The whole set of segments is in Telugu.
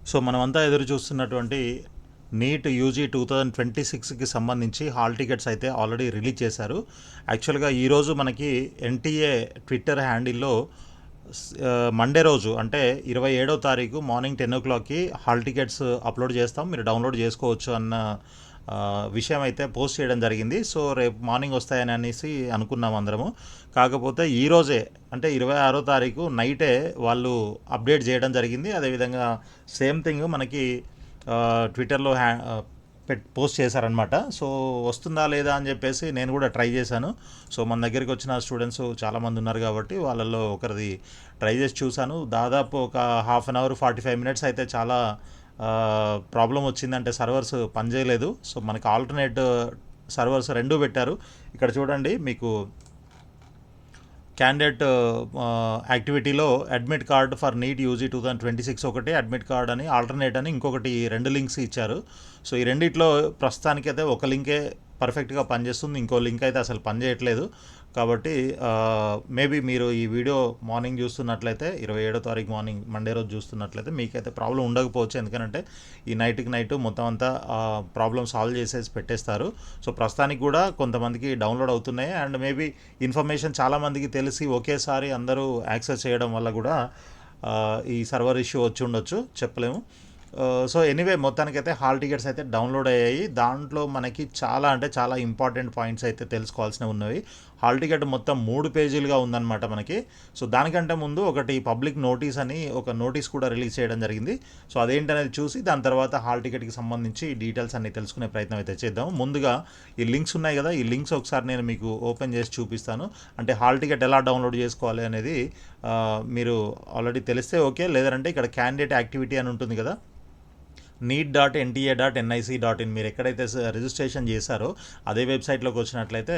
సో మనమంతా ఎదురు చూస్తున్నటువంటి నీట్ యూజీ 2026కి సంబంధించి హాల్ టికెట్స్ అయితే ఆల్రెడీ రిలీజ్ చేశారు. యాక్చువల్గా ఈరోజు మనకి ఎన్టీఏ ట్విట్టర్ హ్యాండిల్లో మండే రోజు అంటే 27వ తారీఖు మార్నింగ్ 10 o'clockకి హాల్ టికెట్స్ అప్లోడ్ చేస్తాం, మీరు డౌన్లోడ్ చేసుకోవచ్చు అన్న విషయం అయితే పోస్ట్ చేయడం జరిగింది. సో రేపు మార్నింగ్ వస్తాయని అనేసి అనుకున్నాం అందరము. కాకపోతే ఈరోజే అంటే 26వ తారీఖు నైటే వాళ్ళు అప్డేట్ చేయడం జరిగింది. అదేవిధంగా సేమ్ థింగ్ మనకి ట్విట్టర్లో పోస్ట్ చేశారనమాట. సో వస్తుందా లేదా అని చెప్పేసి నేను కూడా ట్రై చేశాను. సో మన దగ్గరికి వచ్చిన స్టూడెంట్స్ చాలామంది ఉన్నారు కాబట్టి వాళ్ళల్లో ఒకరిది ట్రై చేసి చూశాను. దాదాపు ఒక హాఫ్ అన్ అవర్ 45 minutes అయితే చాలా ప్రాబ్లం వచ్చిందంటే సర్వర్స్ పనిచేయలేదు. సో మనకి ఆల్టర్నేట్ సర్వర్స్ రెండు పెట్టారు. ఇక్కడ చూడండి, మీకు క్యాండిడేట్ యాక్టివిటీలో admit card for NEET UG 2026 ఒకటి, అడ్మిట్ కార్డ్ అని ఆల్టర్నేట్ అని ఇంకొకటి 2 లింక్స్ ఇచ్చారు. సో ఈ రెండిట్లో ప్రస్తుతానికైతే ఒక లింకే పర్ఫెక్ట్గా పనిచేస్తుంది, ఇంకో లింక్ అయితే అసలు పనిచేయట్లేదు. కాబట్టి మేబీ మీరు ఈ వీడియో మార్నింగ్ చూస్తున్నట్లయితే 27వ తారీఖు మార్నింగ్ మండే రోజు చూస్తున్నట్లయితే మీకైతే ప్రాబ్లం ఉండకపోవచ్చు. ఎందుకంటే ఈ నైట్కి నైట్ మొత్తం అంతా ప్రాబ్లం సాల్వ్ చేసేసి పెట్టేస్తారు. సో ప్రస్తుతానికి కూడా కొంతమందికి డౌన్లోడ్ అవుతున్నాయి అండ్ మేబీ ఇన్ఫర్మేషన్ చాలామందికి తెలిసి ఒకేసారి అందరూ యాక్సెస్ చేయడం వల్ల కూడా ఈ సర్వర్ ఇష్యూ వచ్చి ఉండొచ్చు, చెప్పలేము. సో ఎనీవే మొత్తానికైతే హాల్ టికెట్స్ అయితే డౌన్లోడ్ అయ్యాయి. దాంట్లో మనకి చాలా ఇంపార్టెంట్ పాయింట్స్ అయితే తెలుసుకోవాల్సినవి ఉన్నవి. హాల్ టికెట్ మొత్తం 3 పేజీలుగా ఉందన్నమాట మనకి. సో దానికంటే ముందు ఒకటి పబ్లిక్ నోటీస్ అని ఒక నోటీస్ కూడా రిలీజ్ చేయడం జరిగింది. సో అదేంటనేది చూసి దాని తర్వాత హాల్ టికెట్కి సంబంధించి డీటెయిల్స్ అన్ని తెలుసుకునే ప్రయత్నం అయితే చేద్దాం. ముందుగా ఈ లింక్స్ ఉన్నాయి కదా, ఈ లింక్స్ ఒకసారి నేను మీకు ఓపెన్ చేసి చూపిస్తాను. అంటే హాల్ టికెట్ ఎలా డౌన్లోడ్ చేసుకోవాలి అనేది మీరు ఆల్రెడీ తెలిస్తే ఓకే, లేదంటే ఇక్కడ క్యాండిడేట్ యాక్టివిటీ అని ఉంటుంది కదా, neet.nta.nic.in మీరు ఎక్కడైతే రిజిస్ట్రేషన్ చేశారో అదే వెబ్సైట్లోకి వచ్చినట్లయితే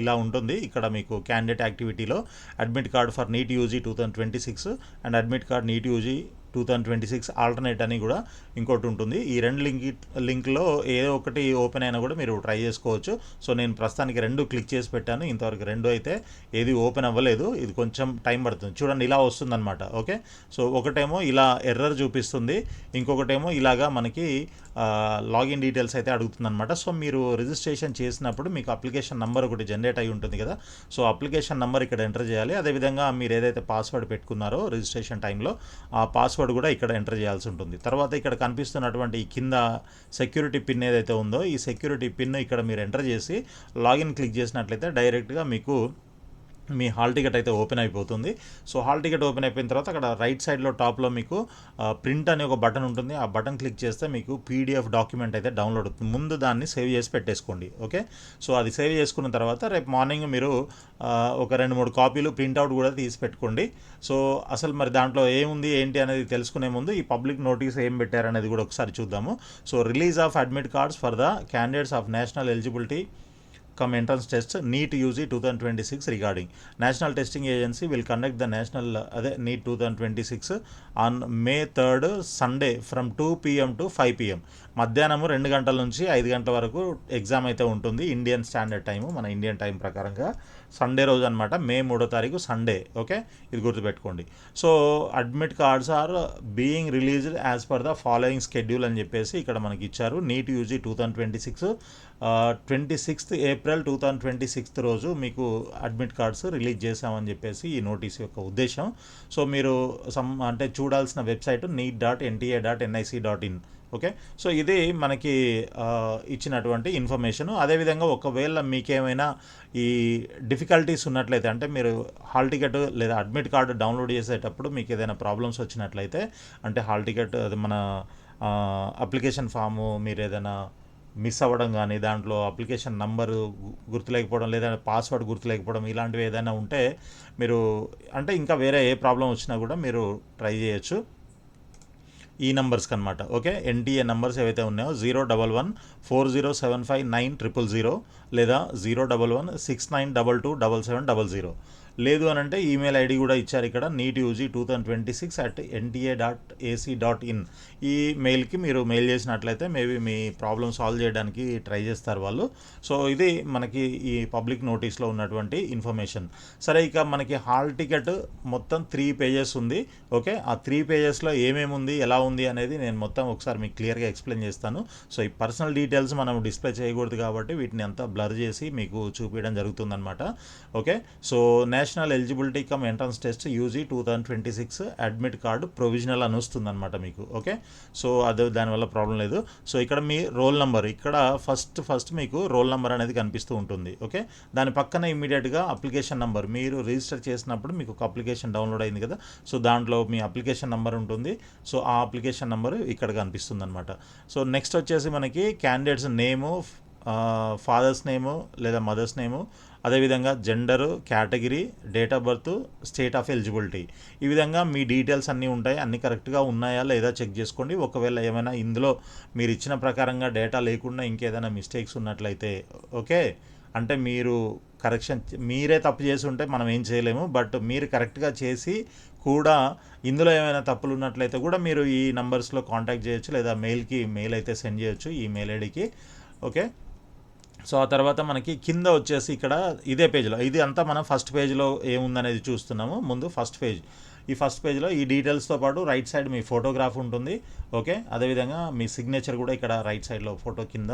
ఇలా ఉంటుంది. ఇక్కడ మీకు క్యాండిడేట్ యాక్టివిటీలో admit card for NEET UG 2026 and admit card NEET UG 2026 alternate అని కూడా ఇంకోటి ఉంటుంది. ఈ రెండు లింక్లో ఏదో ఒకటి ఓపెన్ అయినా కూడా మీరు ట్రై చేసుకోవచ్చు. సో నేను ప్రస్తుతానికి 2 క్లిక్ చేసి పెట్టాను, ఇంతవరకు 2 అయితే ఏది ఓపెన్ అవ్వలేదు. ఇది కొంచెం టైం పడుతుంది. చూడండి, ఇలా వస్తుందన్నమాట. ఓకే, సో ఒకటేమో ఇలా ఎర్రర్ చూపిస్తుంది, ఇంకొకటేమో ఇలాగా మనకి లాగిన్ డీటెయిల్స్ అయితే అడుగుతుందన్నమాట. సో మీరు రిజిస్ట్రేషన్ చేసినప్పుడు మీకు అప్లికేషన్ నెంబర్ ఒకటి జనరేట్ అయి ఉంటుంది కదా, సో అప్లికేషన్ నెంబర్ ఇక్కడ ఎంటర్ చేయాలి. అదేవిధంగా మీరు ఏదైతే పాస్వర్డ్ పెట్టుకున్నారో రిజిస్ట్రేషన్ టైంలో ఆ పాస్వర్డ్ కూడా ఇక్కడ ఎంటర్ చేయాల్సి ఉంటుంది. తర్వాత ఇక్కడ కనిపిస్తున్నటువంటి ఈ కింద సెక్యూరిటీ పిన్ ఏదైతే ఉందో ఈ సెక్యూరిటీ పిన్ ఇక్కడ మీరు ఎంటర్ చేసి లాగిన్ క్లిక్ చేసినట్లయితే డైరెక్ట్గా మీకు మీ హాల్ టికెట్ అయితే ఓపెన్ అయిపోతుంది. సో హాల్ టికెట్ ఓపెన్ అయిపోయిన తర్వాత అక్కడ రైట్ సైడ్లో టాప్లో మీకు ప్రింట్ అనే ఒక బటన్ ఉంటుంది. ఆ బటన్ క్లిక్ చేస్తే మీకు పీడిఎఫ్ డాక్యుమెంట్ అయితే డౌన్లోడ్ అవుతుంది. ముందు దాన్ని సేవ్ చేసి పెట్టేసుకోండి. ఓకే, సో అది సేవ్ చేసుకున్న తర్వాత రేపు మార్నింగ్ మీరు ఒక 2-3 కాపీలు ప్రింట్అవుట్ కూడా తీసి పెట్టుకోండి. సో అసలు మరి దాంట్లో ఏముంది ఏంటి అనేది తెలుసుకునే ముందు ఈ పబ్లిక్ నోటీస్ ఏం పెట్టారనేది కూడా ఒకసారి చూద్దాము. So release of admit cards for the candidates of national eligibility come entrance tests NEET UG 2026 regarding National Testing Agency will conduct the national NEET 2026 on May 3rd Sunday from 2 PM to 5 PM. మధ్యాహ్నము 2 గంటల నుంచి 5 గంటల వరకు ఎగ్జామ్ అయితే ఉంటుంది. ఇండియన్ స్టాండర్డ్ టైము, మన ఇండియన్ టైం ప్రకారంగా సండే రోజు అనమాట, మే 3వ తారీఖు సండే. ఓకే, ఇది గుర్తుపెట్టుకోండి. So admit cards are being released as per the following schedule అని చెప్పేసి ఇక్కడ మనకి ఇచ్చారు. నీట్ యూజీ 2026 26th April 2026 రోజు మీకు అడ్మిట్ కార్డ్స్ రిలీజ్ చేశామని చెప్పేసి ఈ నోటీస్ యొక్క ఉద్దేశం. సో మీరు అంటే చూడాల్సిన వెబ్సైట్ neet.nta.nic.in. ఓకే, సో ఇది మనకి ఇచ్చినటువంటి ఇన్ఫర్మేషను. అదేవిధంగా ఒకవేళ మీకేమైనా ఈ డిఫికల్టీస్ ఉన్నట్లయితే, అంటే మీరు హాల్ టికెట్ లేదా అడ్మిట్ కార్డు డౌన్లోడ్ చేసేటప్పుడు మీకు ఏదైనా ప్రాబ్లమ్స్ వచ్చినట్లయితే, అంటే హాల్ టికెట్ అది మన అప్లికేషన్ ఫాము మీరు ఏదైనా మిస్ అవ్వడం కానీ, దాంట్లో అప్లికేషన్ నంబరు గుర్తులేకపోవడం లేదా పాస్వర్డ్ గుర్తులేకపోవడం ఇలాంటివి ఏదైనా ఉంటే మీరు, అంటే ఇంకా వేరే ఏ ప్రాబ్లం వచ్చినా కూడా మీరు ట్రై చేయొచ్చు ఈ నెంబర్స్కి అనమాట. ఓకే, ఎన్టీఏ నెంబర్స్ ఏవైతే ఉన్నాయో 01140759000 లేదా 01169227700 లేదు అని అంటే ఈమెయిల్ ఐడి కూడా ఇచ్చారు ఇక్కడ neetug2026@nta.ac.in. ఈ మెయిల్కి మీరు మెయిల్ చేసినట్లయితే మేబీ మీ ప్రాబ్లమ్ సాల్వ్ చేయడానికి ట్రై చేస్తారు వాళ్ళు. సో ఇది మనకి ఈ పబ్లిక్ నోటీస్లో ఉన్నటువంటి ఇన్ఫర్మేషన్. సరే, ఇక మనకి హాల్ టికెట్ మొత్తం 3 పేజెస్ ఉంది. ఓకే, ఆ 3 పేజెస్లో ఏమేమి ఉంది, ఎలా ఉంది అనేది నేను మొత్తం ఒకసారి మీకు క్లియర్గా ఎక్స్ప్లెయిన్ చేస్తాను. సో ఈ పర్సనల్ డీటెయిల్స్ మనం డిస్ప్లే చేయకూడదు కాబట్టి వీటిని అంతా బ్లర్ చేసి మీకు చూపించడం జరుగుతుందన్నమాట. Okay, so national eligibility cum entrance test UG 2026 admit card provisional అని వస్తుందన్నమాట మీకు. ఓకే, సో అది దానివల్ల ప్రాబ్లం లేదు. సో ఇక్కడ మీ రోల్ నెంబర్, ఇక్కడ ఫస్ట్ మీకు రోల్ నెంబర్ అనేది కనిపిస్తూ ఉంటుంది. ఓకే, దాని పక్కన ఇమీడియట్గా అప్లికేషన్ నెంబర్, మీరు రిజిస్టర్ చేసినప్పుడు మీకు ఒక అప్లికేషన్ డౌన్లోడ్ అయింది కదా, సో దాంట్లో మీ అప్లికేషన్ నెంబర్ ఉంటుంది. సో ఆ అప్లికేషన్ నెంబర్ ఇక్కడ కనిపిస్తుంది అనమాట. సో నెక్స్ట్ వచ్చేసి మనకి క్యాండిడేట్స్ నేము, ఫాదర్స్ నేము లేదా మదర్స్ నేము, అదేవిధంగా gender, category, date of birth, state of eligibility, ఈ విధంగా మీ డీటెయిల్స్ అన్నీ ఉంటాయి. అన్నీ కరెక్ట్గా ఉన్నాయా లేదా చెక్ చేసుకోండి. ఒకవేళ ఏమైనా ఇందులో మీరు ఇచ్చిన ప్రకారంగా డేటా లేకుండా ఇంకేదైనా మిస్టేక్స్ ఉన్నట్లయితే, ఓకే, అంటే మీరు కరెక్షన్ మీరే తప్పు చేసి ఉంటే మనం ఏం చేయలేము. బట్ మీరు కరెక్ట్గా చేసి కూడా ఇందులో ఏమైనా తప్పులు ఉన్నట్లయితే కూడా మీరు ఈ నంబర్స్లో కాంటాక్ట్ చేయొచ్చు, లేదా మెయిల్ అయితే సెండ్ చేయొచ్చు ఈ మెయిల్ ఐడికి. ఓకే, సో ఆ తర్వాత మనకి కింద వచ్చేసి ఇక్కడ ఇదే పేజ్లో, ఇది అంతా మనం ఫస్ట్ పేజ్లో ఏముందనేది చూస్తున్నాము. ముందు ఫస్ట్ పేజ్, ఈ ఫస్ట్ పేజ్లో ఈ డీటెయిల్స్తో పాటు రైట్ సైడ్ మీ ఫోటోగ్రాఫ్ ఉంటుంది. ఓకే, అదేవిధంగా మీ సిగ్నేచర్ కూడా ఇక్కడ రైట్ సైడ్లో ఫోటో కింద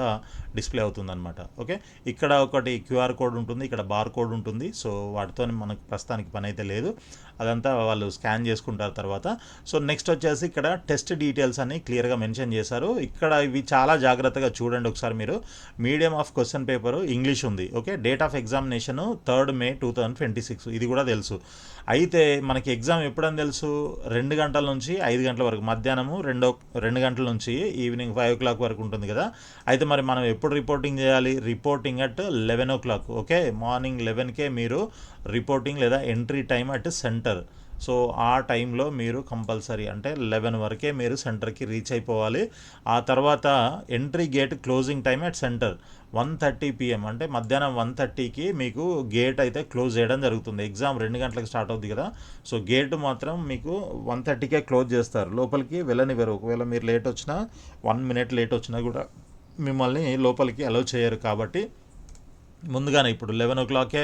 డిస్ప్లే అవుతుందన్నమాట. ఓకే, ఇక్కడ ఒకటి క్యూఆర్ కోడ్ ఉంటుంది, ఇక్కడ బార్ కోడ్ ఉంటుంది. సో వాటితో మనకు ప్రస్తుతానికి పని అయితే లేదు, అదంతా వాళ్ళు స్కాన్ చేసుకుంటారు తర్వాత. సో నెక్స్ట్ వచ్చేసి ఇక్కడ టెస్ట్ డీటెయిల్స్ అని క్లియర్గా మెన్షన్ చేశారు. ఇక్కడ ఇవి చాలా జాగ్రత్తగా చూడండి ఒకసారి మీరు. Medium of question paper English ఉంది. Okay, date of examination 3rd May 2026, ఇది కూడా తెలుసు. అయితే మనకి ఎగ్జామ్ ఎప్పుడని తెలుసు, 2 గంటల నుంచి 5 గంటల వరకు, మధ్యాహ్నము 2 గంటల నుంచి ఈవినింగ్ 5 o'clock వరకు ఉంటుంది కదా. అయితే మరి మనం ఎప్పుడు రిపోర్టింగ్ చేయాలి, reporting at 11 o'clock. Okay, morning 11కే మీరు రిపోర్టింగ్ లేదా entry time at centre. So ఆ టైంలో మీరు కంపల్సరీ అంటే 11 వరకే మీరు సెంటర్కి రీచ్ అయిపోవాలి. ఆ తర్వాత entry gate closing time at centre 1:30 PM, అంటే మధ్యాహ్నం 1:30కి మీకు గేట్ అయితే క్లోజ్ చేయడం జరుగుతుంది. ఎగ్జామ్ 2 గంటలకు స్టార్ట్ అవుతుంది కదా, సో గేట్ మాత్రం మీకు 1:30కే క్లోజ్ చేస్తారు, లోపలికి వెళ్ళనివ్వరు. ఒకవేళ మీరు లేట్ వచ్చినా 1 minute లేట్ వచ్చినా కూడా మిమ్మల్ని లోపలికి అలౌ చేయరు. కాబట్టి ముందుగానే ఇప్పుడు 11 o'clockకే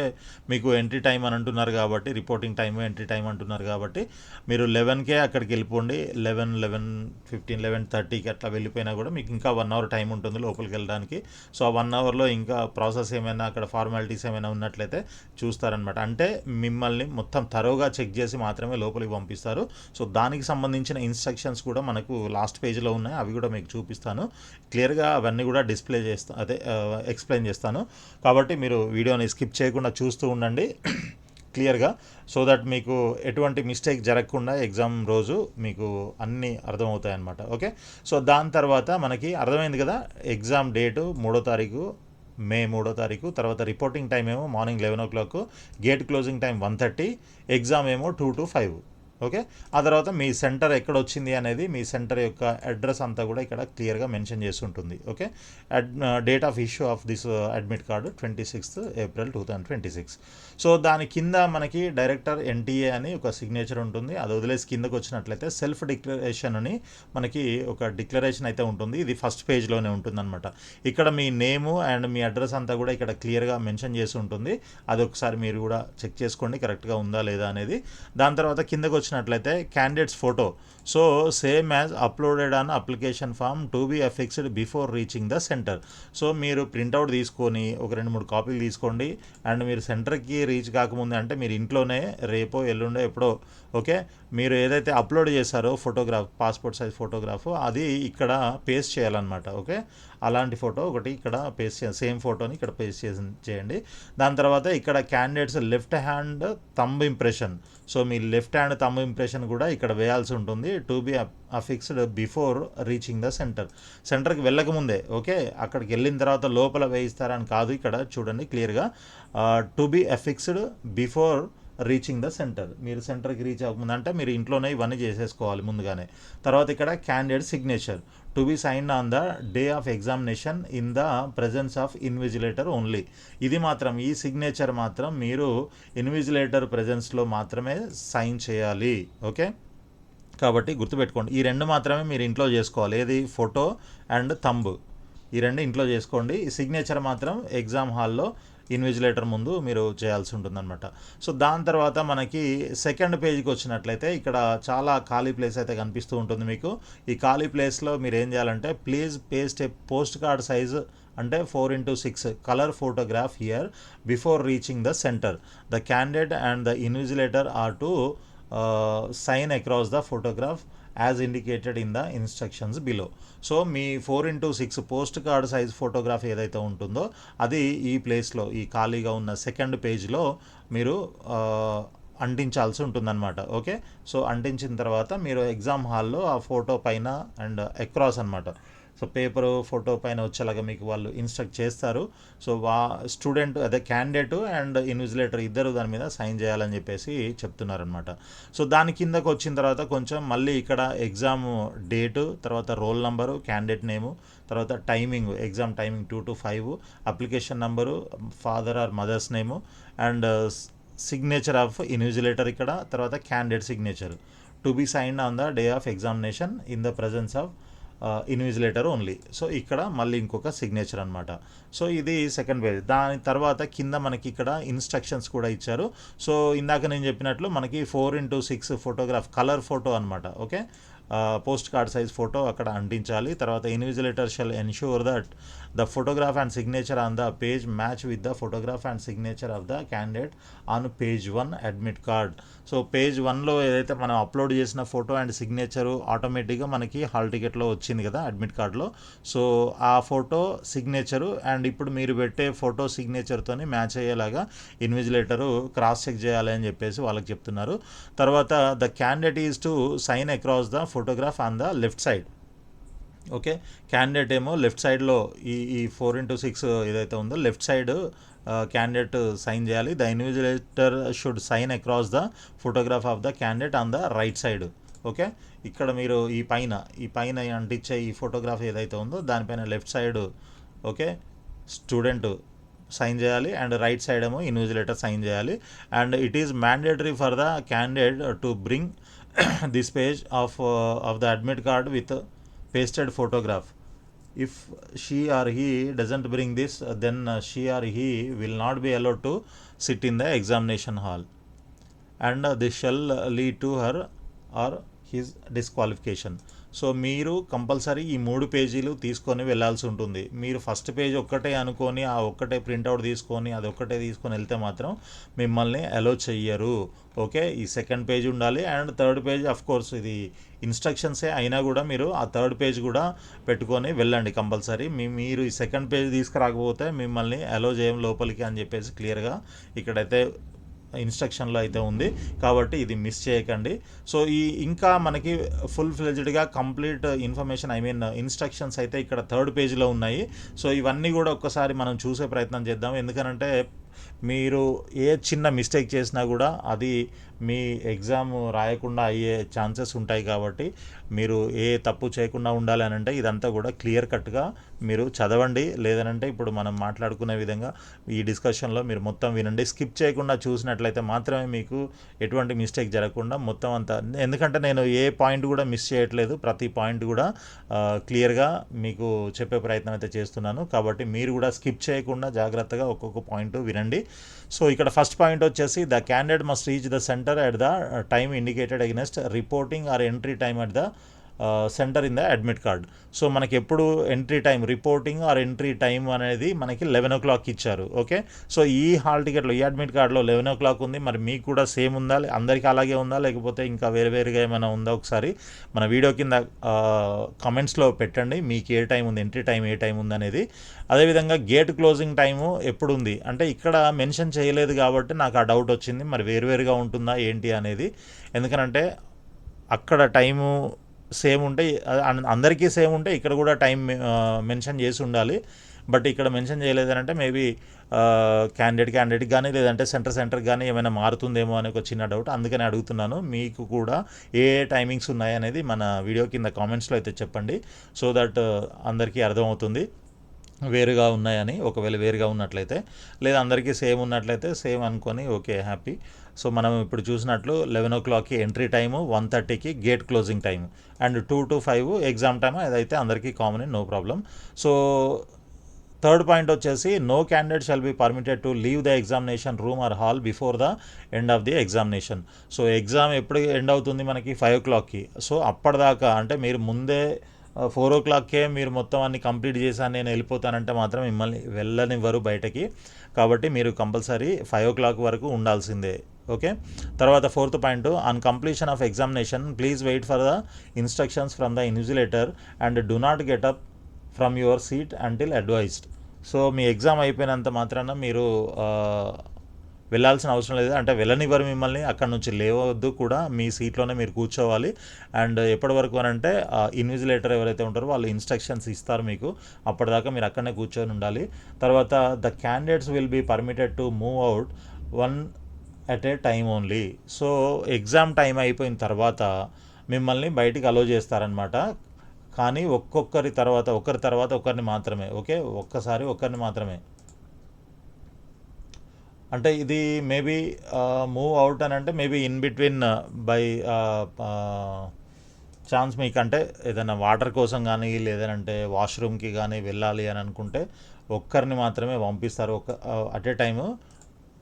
మీకు ఎంట్రీ టైం అని అంటున్నారు కాబట్టి, రిపోర్టింగ్ టైం ఎంట్రీ టైం అంటున్నారు కాబట్టి మీరు 11కే అక్కడికి వెళ్ళిపోండి. 11:15 11:30కి అట్లా వెళ్ళిపోయినా కూడా మీకు ఇంకా 1 hour టైం ఉంటుంది లోపలికి వెళ్ళడానికి. సో ఆ 1 hourలో ఇంకా ప్రాసెస్ ఏమైనా అక్కడ ఫార్మాలిటీస్ ఏమైనా ఉన్నట్లయితే చూస్తారనమాట. అంటే మిమ్మల్ని మొత్తం తరోగా చెక్ చేసి మాత్రమే లోపలికి పంపిస్తారు. సో దానికి సంబంధించిన ఇన్స్ట్రక్షన్స్ కూడా మనకు లాస్ట్ పేజ్లో ఉన్నాయి, అవి కూడా మీకు చూపిస్తాను క్లియర్గా. అవన్నీ కూడా డిస్ప్లే చేస్తాను, ఎక్స్ప్లెయిన్ చేస్తాను. కాబట్టి మీరు వీడియోని స్కిప్ చేయకుండా చూస్తూ ఉండండి క్లియర్గా, సో దట్ మీకు ఎటువంటి మిస్టేక్ జరగకుండా ఎగ్జామ్ రోజు మీకు అన్నీ అర్థమవుతాయి అన్నమాట. ఓకే, సో దాని తర్వాత మనకి అర్థమైంది కదా, ఎగ్జామ్ డేటు 3వ తారీఖు May 3వ తారీఖు, తర్వాత రిపోర్టింగ్ టైం ఏమో morning 11 o'clock, gate closing time 1:30, exam ఏమో 2 to 5. ఓకే, ఆ తర్వాత మీ సెంటర్ ఎక్కడ వచ్చింది అనేది, మీ సెంటర్ యొక్క అడ్రస్ అంతా కూడా ఇక్కడ క్లియర్గా మెన్షన్ చేసి ఉంటుంది. Okay, date of issue of this admit card 26th April 2026. So దాని కింద మనకి డైరెక్టర్ NTA అని ఒక సిగ్నేచర్ ఉంటుంది. అది వదిలేసి కిందకు వచ్చినట్లయితే సెల్ఫ్ డిక్లరేషన్ అని మనకి ఒక డిక్లరేషన్ అయితే ఉంటుంది. ఇది ఫస్ట్ పేజ్లోనే ఉంటుందన్నమాట. ఇక్కడ మీ నేము అండ్ మీ అడ్రస్ అంతా కూడా ఇక్కడ క్లియర్గా మెన్షన్ చేసి ఉంటుంది. అది ఒకసారి మీరు కూడా చెక్ చేసుకోండి కరెక్ట్గా ఉందా లేదా అనేది. దాని తర్వాత కిందకు వచ్చినట్లయితే candidates photo, so same as uploaded on application form to be affixed before reaching the centre. So మీరు ప్రింట్అవుట్ తీసుకొని ఒక 2-3 కాపీలు తీసుకోండి. అండ్ మీరు సెంటర్కి రీచ్ కాకముందే, అంటే మీరు ఇంట్లోనే రేపో ఎల్లుండో ఎప్పుడో, ఓకే, మీరు ఏదైతే అప్లోడ్ చేశారో ఫోటోగ్రాఫ్, పాస్పోర్ట్ సైజ్ ఫోటోగ్రాఫ్, అది ఇక్కడ పేస్ట్ చేయాలన్నమాట. ఓకే, అలాంటి ఫోటో ఒకటి ఇక్కడ పేస్ట్ చేయాలి, సేమ్ ఫోటోని ఇక్కడ పేస్ట్ చేయండి. దాని తర్వాత ఇక్కడ candidates left hand thumb impression, so మీ లెఫ్ట్ హ్యాండ్ థంబ్ ఇంప్రెషన్ కూడా ఇక్కడ వేయాల్సి ఉంటుంది. To be affixed before reaching the centre, సెంటర్కి వెళ్ళకముందే. ఓకే, అక్కడికి వెళ్ళిన తర్వాత లోపల వేయిస్తారని కాదు, ఇక్కడ చూడండి క్లియర్గా to be affixed before reaching the centre. మీరు సెంటర్కి రీచ్ అవ్వకముందు అంటే మీరు ఇంట్లోనే ఇవన్నీ చేసేసుకోవాలి ముందుగానే. తర్వాత ఇక్కడ candidate signature to be signed on the day of examination in the presence of invigilator only. ఇది మాత్రం ఈ సిగ్నేచర్ మాత్రం మీరు ఇన్విజిలేటర్ ప్రెజెన్స్లో మాత్రమే సైన్ చేయాలి. ఓకే, కాబట్టి గుర్తుపెట్టుకోండి, ఈ రెండు మాత్రమే మీరు ఇంట్లో చేసుకోవాలి. ఏది, ఫోటో అండ్ థంబ్, ఈ రెండు ఇంట్లో చేసుకోండి. ఈ సిగ్నేచర్ మాత్రం ఎగ్జామ్ హాల్లో ఇన్విజిలేటర్ ముందు మీరు చేయాల్సి ఉంటుందన్నమాట. సో దాని తర్వాత మనకి సెకండ్ పేజ్కి వచ్చినట్లయితే ఇక్కడ చాలా ఖాళీ ప్లేస్ అయితే కనిపిస్తూ ఉంటుంది మీకు. ఈ ఖాళీ ప్లేస్లో మీరు ఏం చేయాలంటే please paste a post card size అంటే 4x6 colour photograph here before reaching the centre. The candidate and the invigilator are to sign across the photograph as indicated in the instructions below. So మీ 4x6 post card size photograph ఏదైతే ఉంటుందో అది ఈ ప్లేస్లో, ఈ ఖాళీగా ఉన్న సెకండ్ పేజ్లో మీరు అంటించాల్సి ఉంటుందన్నమాట. ఓకే, సో అంటించిన తర్వాత మీరు ఎగ్జామ్ హాల్లో ఆ ఫోటో పైన అండ్ అక్రాస్ అనమాట, సో పేపరు ఫోటో పైన వచ్చేలాగా మీకు వాళ్ళు ఇన్స్ట్రక్ట్ చేస్తారు. సో స్టూడెంట్ అదే క్యాండిడేట్ అండ్ ఇన్విజిలేటర్ ఇద్దరు దాని మీద సైన్ చేయాలని చెప్పేసి చెప్తున్నారనమాట. సో దాని కిందకు వచ్చిన తర్వాత కొంచెం మళ్ళీ ఇక్కడ ఎగ్జామ్ డేటు, తర్వాత రోల్ నెంబరు, క్యాండిడేట్ నేము, తర్వాత timing, exam timing 2 to 5, application number, father or mother's name and signature of invigilator ఇక్కడ, తర్వాత candidate signature to be signed on the day of examination in the presence of invigilator only. So ఇక్కడ మళ్ళీ ఇంకొక సిగ్నేచర్ అనమాట. సో ఇది సెకండ్ పేజ్. దాని తర్వాత కింద మనకి ఇక్కడ ఇన్స్ట్రక్షన్స్ కూడా ఇచ్చారు. సో ఇందాక నేను చెప్పినట్లు మనకి 4x6 ఫోటోగ్రాఫ్ కలర్ ఫోటో అనమాట. Okay, post card size photo అక్కడ అంటించాలి. తర్వాత invigilator shall ensure that the photograph and signature on the page match with the photograph and signature of the candidate on page 1 admit card. So page 1లో ఏదైతే మనం అప్లోడ్ చేసిన ఫోటో అండ్ సిగ్నేచరు ఆటోమేటిక్గా మనకి హాల్ టికెట్లో వచ్చింది కదా అడ్మిట్ కార్డులో. సో ఆ ఫోటో సిగ్నేచరు అండ్ ఇప్పుడు మీరు పెట్టే ఫోటో సిగ్నేచర్తోని మ్యాచ్ అయ్యేలాగా ఇన్విజిలేటరు క్రాస్ చెక్ చేయాలి అని చెప్పేసి వాళ్ళకి చెప్తున్నారు. తర్వాత the candidate is to sign across the photograph on the left side. Okay, candidate ఏమో లెఫ్ట్ సైడ్లో ఈ 4x6 ఏదైతే ఉందో లెఫ్ట్ సైడ్ క్యాండిడేట్ సైన్ చేయాలి. The invigilator should sign across the photograph of the candidate on the right side. Okay, ఇక్కడ మీరు ఈ పైన అంటించే ఈ ఫోటోగ్రాఫ్ ఏదైతే ఉందో దానిపైన left side okay student sign చేయాలి అండ్ రైట్ సైడ్ ఏమో ఇన్విజిలేటర్ సైన్ చేయాలి. And it is mandatory for the candidate to bring this page of the admit card with pasted photograph. If she or he doesn't bring this, then she or he will not be allowed to sit in the examination hall and this shall lead to her or his disqualification. So మీరు కంపల్సరీ ఈ 3 పేజీలు తీసుకొని వెళ్ళాల్సి ఉంటుంది. మీరు ఫస్ట్ పేజ్ ఒక్కటే అనుకొని ఆ ఒక్కటే ప్రింట్అవుట్ తీసుకొని అది ఒక్కటే తీసుకొని వెళ్తే మాత్రం మిమ్మల్ని అలో చెయ్యరు. ఓకే, ఈ సెకండ్ పేజ్ ఉండాలి and third page of course ఇది ఇన్స్ట్రక్షన్సే అయినా కూడా మీరు ఆ థర్డ్ పేజ్ కూడా పెట్టుకొని వెళ్ళండి కంపల్సరీ. మీరు ఈ సెకండ్ పేజ్ తీసుకురాకపోతే మిమ్మల్ని అలో చేయం లోపలికి అని చెప్పేసి క్లియర్గా ఇక్కడైతే ఇన్స్ట్రక్షన్లో అయితే ఉంది, కాబట్టి ఇది మిస్ చేయకండి. సో ఇంకా మనకి ఫుల్ ఫ్లెజ్డ్గా కంప్లీట్ ఇన్ఫర్మేషన్ ఇన్స్ట్రక్షన్స్ అయితే ఇక్కడ థర్డ్ పేజ్లో ఉన్నాయి. సో ఇవన్నీ కూడా ఒక్కసారి మనం చూసే ప్రయత్నం చేద్దాం. ఎందుకనంటే మీరు ఏ చిన్న మిస్టేక్ చేసినా కూడా అది మీ ఎగ్జామ్ రాయకుండా అయ్యే ఛాన్సెస్ ఉంటాయి. కాబట్టి మీరు ఏ తప్పు చేయకుండా ఉండాలి అని అంటే ఇదంతా కూడా క్లియర్ కట్గా మీరు చదవండి. లేదనంటే ఇప్పుడు మనం మాట్లాడుకునే విధంగా ఈ డిస్కషన్లో మీరు మొత్తం వినండి. స్కిప్ చేయకుండా చూసినట్లయితే మాత్రమే మీకు ఎటువంటి మిస్టేక్ జరగకుండా మొత్తం అంతా, ఎందుకంటే నేను ఏ పాయింట్ కూడా మిస్ చేయట్లేదు, ప్రతి పాయింట్ కూడా క్లియర్గా మీకు చెప్పే ప్రయత్నం అయితే చేస్తున్నాను. కాబట్టి మీరు కూడా స్కిప్ చేయకుండా జాగ్రత్తగా ఒక్కొక్క పాయింట్ వినండి. సో ఇక్కడ ఫస్ట్ పాయింట్ వచ్చేసి the candidate must reach the centre at the time indicated against reporting or entry time at the centre in the admit card. So మనకి ఎప్పుడు entry time, reporting or entry time అనేది మనకి 11 o'clock ఇచ్చారు. ఓకే, సో ఈ హాల్ టికెట్లో ఈ అడ్మిట్ కార్డులో 11 o'clock ఉంది. మరి మీకు కూడా సేమ్ ఉందా, అందరికీ అలాగే ఉందా, లేకపోతే ఇంకా వేరుగా ఏమైనా ఉందా ఒకసారి మన వీడియో కింద కామెంట్స్లో పెట్టండి. మీకు ఏ టైం ఉంది, ఎంట్రీ టైం ఏ టైం ఉంది అనేది. అదేవిధంగా గేట్ క్లోజింగ్ టైము ఎప్పుడు ఉంది అంటే ఇక్కడ మెన్షన్ చేయలేదు కాబట్టి నాకు ఆ డౌట్ వచ్చింది, మరి వేరుగా ఉంటుందా ఏంటి అనేది. ఎందుకనంటే అక్కడ టైము సేమ్ ఉంటే అందరికీ సేమ్ ఉంటే ఇక్కడ కూడా టైం మెన్షన్ చేసి ఉండాలి. బట్ ఇక్కడ మెన్షన్ చేయలేదు అంటే మేబీ క్యాండిడేట్ కానీ లేదంటే సెంటర్కి కానీ ఏమైనా మారుతుందేమో అనే ఒక చిన్న డౌట్, అందుకని అడుగుతున్నాను. మీకు కూడా ఏ ఏ టైమింగ్స్ ఉన్నాయి అనేది మన వీడియో కింద కామెంట్స్లో అయితే చెప్పండి, సో దట్ అందరికీ అర్థమవుతుంది వేరుగా ఉన్నాయని. ఒకవేళ వేరుగా ఉన్నట్లయితే, లేదా అందరికీ సేమ్ ఉన్నట్లయితే సేమ్ అనుకొని ఓకే హ్యాపీ. సో మనం ఇప్పుడు చూసినట్లు 11 o'clockకి ఎంట్రీ టైము, 1:30కి gate closing time, and 2 to 5 exam time. అదైతే అందరికీ common, no problem. So third point వచ్చేసి no candidate shall be permitted to leave the examination room or hall before the end of the examination. So exam ఎప్పుడు ఎండ్ అవుతుంది మనకి 5 o'clockకి. సో అప్పటిదాకా అంటే మీరు ముందే 4 o'clockకే మీరు మొత్తం అన్ని కంప్లీట్ చేశాను నేను వెళ్ళిపోతానంటే మాత్రం మిమ్మల్ని వెళ్ళనివ్వరు బయటకి. కాబట్టి మీరు కంపల్సరీ 5 o'clock వరకు ఉండాల్సిందే. ఓకే. తర్వాత fourth point, on completion of examination please wait for the instructions from the invigilator and do not get up from your seat until advised. So మీ ఎగ్జామ్ అయిపోయినంత మాత్రాన మీరు వెళ్ళాల్సిన అవసరం లేదు, అంటే వెళ్ళనివ్వరు మిమ్మల్ని, అక్కడ నుంచి లేవద్దు కూడా, మీ సీట్లోనే మీరు కూర్చోవాలి. అండ్ ఎప్పటి వరకు అని అంటే ఇన్విజిలేటర్ ఎవరైతే ఉంటారో వాళ్ళు ఇన్స్ట్రక్షన్స్ ఇస్తారు మీకు, అప్పటిదాకా మీరు అక్కడనే కూర్చొని ఉండాలి. తర్వాత the candidates will be permitted to move out one at a time only. So exam time అయిపోయిన తర్వాత మిమ్మల్ని బయటికి అలో చేస్తారనమాట, కానీ ఒకరి తర్వాత ఒకరిని మాత్రమే. ఓకే, ఒక్కసారి ఒకరిని మాత్రమే. అంటే ఇది మేబీ మూవ్ అవుట్ అని అంటే maybe in between by chance మీకు, అంటే ఏదైనా వాటర్ కోసం కానీ లేదంటే వాష్రూమ్కి కానీ వెళ్ళాలి అని అనుకుంటే ఒక్కరిని మాత్రమే పంపిస్తారు అట్ ఏ టైము.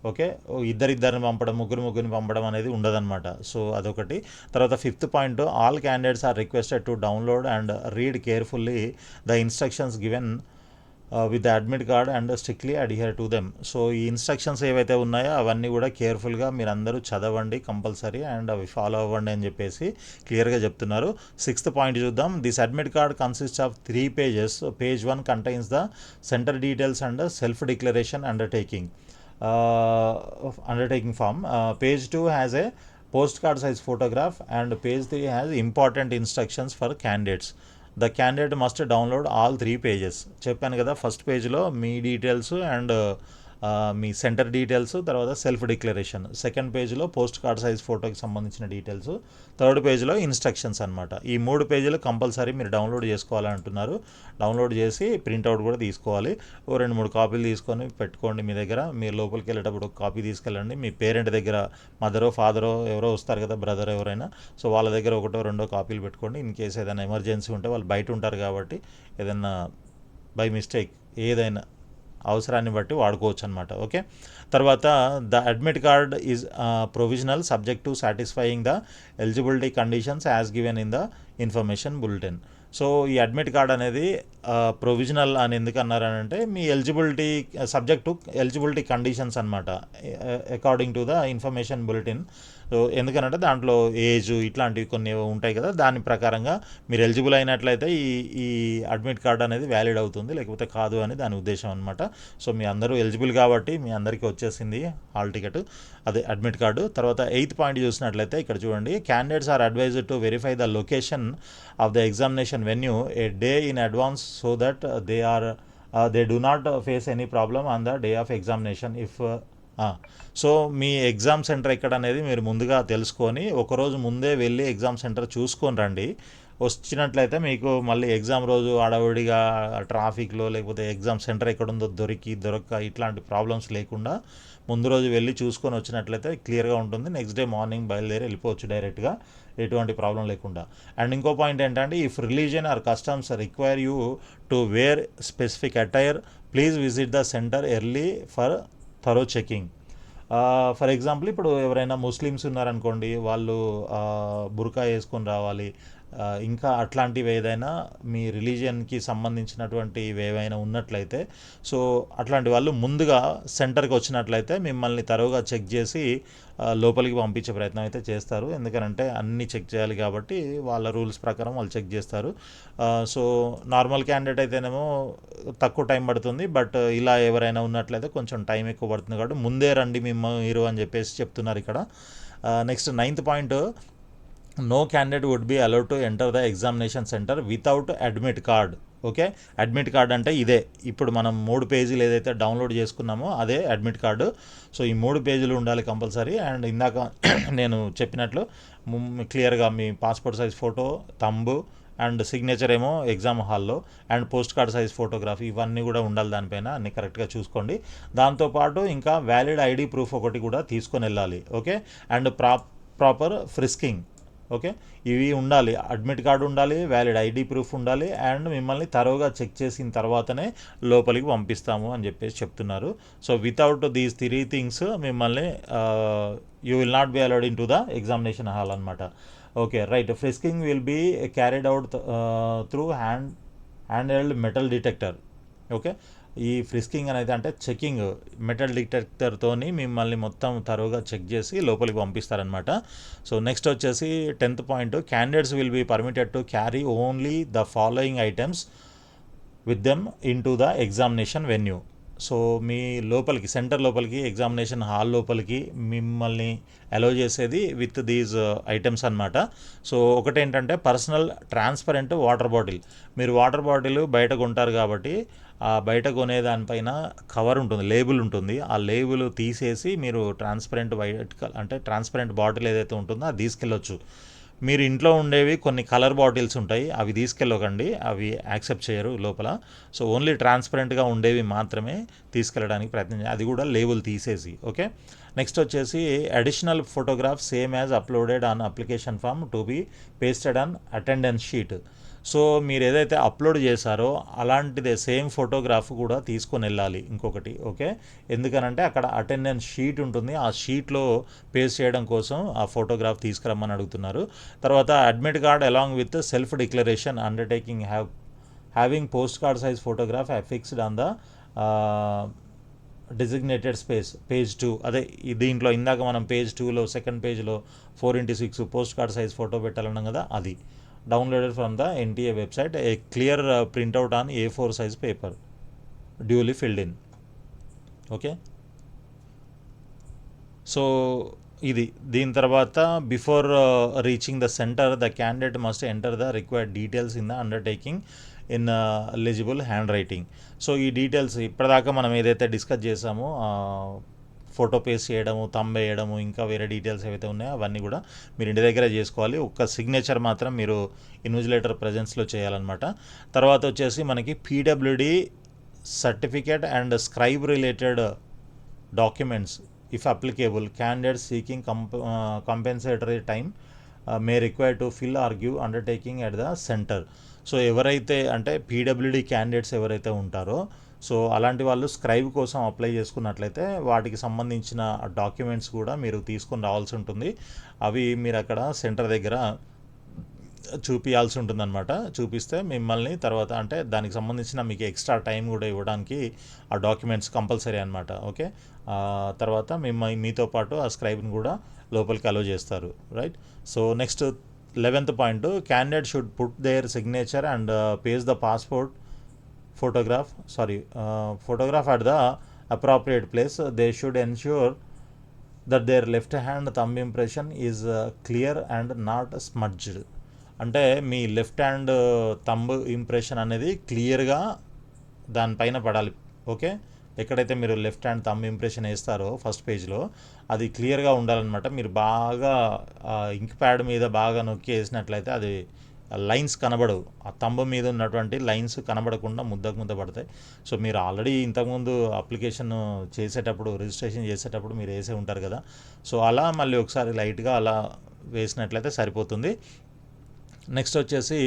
ఓకే, ఇద్దరిని పంపడం, ముగ్గురిని పంపడం అనేది ఉండదన్నమాట. సో అదొకటి. తర్వాత fifth point, all candidates are requested to download and read carefully the instructions given with the admit card and strictly adhere to them. So ఈ ఇన్స్ట్రక్షన్స్ ఏవైతే ఉన్నాయో అవన్నీ కూడా కేర్ఫుల్గా మీరు అందరూ చదవండి కంపల్సరీ, అండ్ అవి ఫాలో అవ్వండి అని చెప్పేసి క్లియర్గా చెప్తున్నారు. సిక్స్త్ పాయింట్ చూద్దాం. This admit card consist of 3 pages. Page 1 contains the centre details and self declaration undertaking form. Page 2 has a postcard size photograph and page 3 has important instructions for candidates. The candidate must download all 3 pages. చెప్పాను కదా, ఫస్ట్ పేజ్లో మీ డీటెయిల్స్ అండ్ మీ సెంటర్ డీటెయిల్స్, తర్వాత సెల్ఫ్ డిక్లరేషన్, సెకండ్ పేజ్లో పోస్ట్ కార్డ్ సైజ్ ఫోటోకి సంబంధించిన డీటెయిల్స్, థర్డ్ పేజ్లో ఇన్స్ట్రక్షన్స్ అనమాట. ఈ 3 పేజీలు కంపల్సరీ మీరు డౌన్లోడ్ చేసుకోవాలంటున్నారు. డౌన్లోడ్ చేసి ప్రింట్అవుట్ కూడా తీసుకోవాలి. 2-3 కాపీలు తీసుకొని పెట్టుకోండి మీ దగ్గర. మీరు లోపలికి వెళ్ళేటప్పుడు ఒక కాపీ తీసుకెళ్ళండి. మీ పేరెంట్ దగ్గర, మదరో ఫాదరో ఎవరో వస్తారు కదా, బ్రదర్ ఎవరైనా, సో వాళ్ళ దగ్గర 1-2 కాపీలు పెట్టుకోండి. ఇన్ కేసు ఏదైనా ఎమర్జెన్సీ ఉంటే వాళ్ళు బయట ఉంటారు కాబట్టి ఏదైనా బై మిస్టేక్ ఏదైనా అవసరాన్ని బట్టి వాడుకోవచ్చు అనమాట. ఓకే. తర్వాత the admit card is provisional subject to satisfying the eligibility conditions as given in the information bulletin. So ఈ అడ్మిట్ కార్డ్ అనేది ప్రొవిజనల్ అని ఎందుకు అన్నారనంటే మీ eligibility subject to eligibility conditions అనమాట, according to the information bulletin. So ఎందుకనంటే దాంట్లో ఏజ్ ఇట్లాంటివి కొన్ని ఉంటాయి కదా, దాని ప్రకారంగా మీరు ఎలిజిబుల్ అయినట్లయితే ఈ అడ్మిట్ కార్డ్ అనేది వ్యాలిడ్ అవుతుంది, లేకపోతే కాదు అని దాని ఉద్దేశం అనమాట. సో మీ అందరూ ఎలిజిబుల్ కాబట్టి మీ అందరికీ వచ్చేసింది హాల్ టికెట్, అదే అడ్మిట్ కార్డు. తర్వాత 8th పాయింట్ చూసినట్లయితే ఇక్కడ చూడండి, candidates are advised to verify the location of the examination venue a day in advance so that they do not face any problem on the day of examination. So మీ ఎగ్జామ్ సెంటర్ ఎక్కడ అనేది మీరు ముందుగా తెలుసుకొని ఒకరోజు ముందే వెళ్ళి ఎగ్జామ్ సెంటర్ చూసుకొని రండి. వచ్చినట్లయితే మీకు మళ్ళీ ఎగ్జామ్ రోజు హడావుడిగా ట్రాఫిక్లో లేకపోతే ఎగ్జామ్ సెంటర్ ఎక్కడుందో దొరక్క ఇట్లాంటి ప్రాబ్లమ్స్ లేకుండా ముందు రోజు వెళ్ళి చూసుకొని వచ్చినట్లయితే క్లియర్గా ఉంటుంది. నెక్స్ట్ డే మార్నింగ్ బయలుదేరి వెళ్ళిపోవచ్చు డైరెక్ట్గా, ఎటువంటి ప్రాబ్లం లేకుండా. అండ్ ఇంకో పాయింట్ ఏంటంటే, if religion or customs require you to wear specific attire please visit the centre early for thorough checking. For example ఇప్పుడు ఎవరైనా ముస్లిమ్స్ ఉన్నారనుకోండి, వాళ్ళు బుర్కా వేసుకొని రావాలి. ఇంకా అట్లాంటివి ఏదైనా మీ రిలీజియన్కి సంబంధించినటువంటి ఏవైనా ఉన్నట్లయితే, సో అట్లాంటి వాళ్ళు ముందుగా సెంటర్కి వచ్చినట్లయితే మిమ్మల్ని తరువుగా చెక్ చేసి లోపలికి పంపించే ప్రయత్నం అయితే చేస్తారు. ఎందుకంటే అన్నీ చెక్ చేయాలి కాబట్టి వాళ్ళ రూల్స్ ప్రకారం వాళ్ళు చెక్ చేస్తారు. సో నార్మల్ క్యాండిడేట్ అయితేనేమో తక్కువ టైం పడుతుంది, బట్ ఇలా ఎవరైనా ఉన్నట్లయితే కొంచెం టైం ఎక్కువ పడుతుంది కాబట్టి ముందే రండి మీరు అని చెప్పేసి చెప్తున్నారు ఇక్కడ. Next 9th point, no candidate would be allowed to enter the examination center without admit card okay, admit card అంటే ఇదే. ఇప్పుడు మనం 3 పేజీలు ఏదైతే డౌన్లోడ్ చేసుకున్నామో అదే అడ్మిట్ కార్డు. సో ఈ 3 పేజీలు ఉండాలి కంపల్సరీ. అండ్ ఇందాక నేను చెప్పినట్లు క్లియర్గా మీ passport size photo, thumb and signature ఏమో ఎగ్జామ్ హాల్లో, and post card size photography, ఇవన్నీ కూడా ఉండాలి దానిపైన. అన్ని కరెక్ట్గా చూసుకోండి. దాంతోపాటు ఇంకా వ్యాలిడ్ ఐడి ప్రూఫ్ ఒకటి కూడా తీసుకొని వెళ్ళాలి. Okay, and proper frisking. Okay, ఇవి ఉండాలి. అడ్మిట్ కార్డు ఉండాలి, వ్యాలిడ్ ఐడి ప్రూఫ్ ఉండాలి, అండ్ మిమ్మల్ని తరోగా చెక్ చేసిన తర్వాతనే లోపలికి పంపిస్తాము అని చెప్పేసి చెప్తున్నారు. సో వితౌట్ దీస్ 3 థింగ్స్ మిమ్మల్ని you will not be allowed in to the examination hall అనమాట. Okay, right. Frisking will be carried out through hand held metal detector. Okay, ఈ ఫ్రిస్కింగ్ అనేది అంటే చెకింగ్, మెటల్ డిటెక్టర్తోని మిమ్మల్ని మొత్తం తరువుగా చెక్ చేసి లోపలికి పంపిస్తారనమాట. సో నెక్స్ట్ వచ్చేసి 10th point, candidates will be permitted to carry only the following items with them in to the examination venue. So మీ లోపలికి, సెంటర్ లోపలికి, ఎగ్జామినేషన్ హాల్ లోపలికి మిమ్మల్ని అలో చేసేది విత్ దీస్ ఐటమ్స్ అనమాట. సో ఒకటేంటంటే పర్సనల్ ట్రాన్స్పరెంట్ వాటర్ బాటిల్. మీరు వాటర్ బాటిల్ బయట కొంటారు కాబట్టి ఆ బయట కొనే దానిపైన కవర్ ఉంటుంది, లేబుల్ ఉంటుంది. ఆ లేబుల్ తీసేసి మీరు ట్రాన్స్పరెంట్ వైట్ అంటే ట్రాన్స్పరెంట్ బాటిల్ ఏదైతే ఉంటుందో అది తీసుకెళ్ళొచ్చు. మీరు ఇంట్లో ఉండేవి కొన్ని కలర్ బాటిల్స్ ఉంటాయి, అవి తీసుకెళ్ళకండి, అవి యాక్సెప్ట్ చేయరు లోపల. సో ఓన్లీ ట్రాన్స్పరెంట్గా ఉండేవి మాత్రమే తీసుకెళ్ళడానికి ప్రయత్నం చేయాలి, అది కూడా లేబుల్ తీసేసి. ఓకే, నెక్స్ట్ వచ్చేసి additional photograph same as uploaded on application form to be pasted on attendance sheet. So మీరు ఏదైతే అప్లోడ్ చేశారో అలాంటిదే సేమ్ ఫోటోగ్రాఫ్ కూడా తీసుకొని వెళ్ళాలి ఇంకొకటి. ఓకే, ఎందుకనంటే అక్కడ అటెండెన్స్ షీట్ ఉంటుంది, ఆ షీట్లో పేస్ట్ చేయడం కోసం ఆ ఫోటోగ్రాఫ్ తీసుకురమ్మని అడుగుతున్నారు. తర్వాత admit card along with self declaration undertaking having post card size photograph fixed on the designated space page 2. అదే దీంట్లో ఇందాక మనం పేజ్ 2లో సెకండ్ పేజ్లో 4x6 post card size photo పెట్టాలన్నాం కదా, అది downloaded from the NTA website, a clear printout on A4 size paper duly filled in. Okay, so ఇది. దీని తర్వాత before reaching the centre the candidate must enter the required details in the undertaking in eligible hand writing. So ఈ డీటెయిల్స్ ఇప్పటిదాకా మనం ఏదైతే డిస్కస్ చేసామో ఫోటో పేస్ట్ చేయడము, థంబ్ వేయడము, ఇంకా వేరే డీటెయిల్స్ ఏవైతే ఉన్నాయో అవన్నీ కూడా మీరు ఇంటి దగ్గర చేసుకోవాలి. ఒక్క సిగ్నేచర్ మాత్రం మీరు ఇన్విజిలేటర్ ప్రజెన్స్లో చేయాలన్నమాట. తర్వాత వచ్చేసి మనకి PWD certificate and scribe related documents if applicable candidates seeking compensatory time may require to fill or give undertaking at the centre. So ఎవరైతే అంటే పీడబ్ల్యూడి క్యాండిడేట్స్ ఎవరైతే ఉంటారో, సో అలాంటి వాళ్ళు స్క్రైబ్ కోసం అప్లై చేసుకున్నట్లయితే వాటికి సంబంధించిన డాక్యుమెంట్స్ కూడా మీరు తీసుకొని రావాల్సి ఉంటుంది. అవి మీరు అక్కడ సెంటర్ దగ్గర చూపించాల్సి ఉంటుందన్నమాట. చూపిస్తే మిమ్మల్ని తర్వాత అంటే దానికి సంబంధించిన మీకు ఎక్స్ట్రా టైం కూడా ఇవ్వడానికి ఆ డాక్యుమెంట్స్ కంపల్సరీ అనమాట. ఓకే, తర్వాత మీతో పాటు ఆ స్క్రైబ్ని కూడా లోపలికి అలో చేస్తారు. Right. So next 11th point, candidate should put their signature and paste the passport photograph at the appropriate place. They should ensure that their left hand thumb impression is clear and not smudged. అంటే మీ లెఫ్ట్ హ్యాండ్ థంబ్ ఇంప్రెషన్ అనేది క్లియర్గా దానిపైన పడాలి. ఓకే, ఎక్కడైతే మీరు లెఫ్ట్ హ్యాండ్ థంబ్ ఇంప్రెషన్ వేస్తారో ఫస్ట్ పేజ్లో అది క్లియర్గా ఉండాలన్నమాట. మీరు బాగా ఇంక్ ప్యాడ్ మీద బాగా నొక్కి వేసినట్లయితే అది లైన్స్ కనబడవు, ఆ తంబ మీద ఉన్నటువంటి లైన్స్ కనబడకుండా ముద్ద పడతాయి. సో మీరు ఆల్రెడీ ఇంతకుముందు అప్లికేషన్ చేసేటప్పుడు, రిజిస్ట్రేషన్ చేసేటప్పుడు మీరు వేసే ఉంటారు కదా, సో అలా మళ్ళీ ఒకసారి లైట్గా అలా వేసినట్లయితే సరిపోతుంది. నెక్స్ట్ వచ్చేసి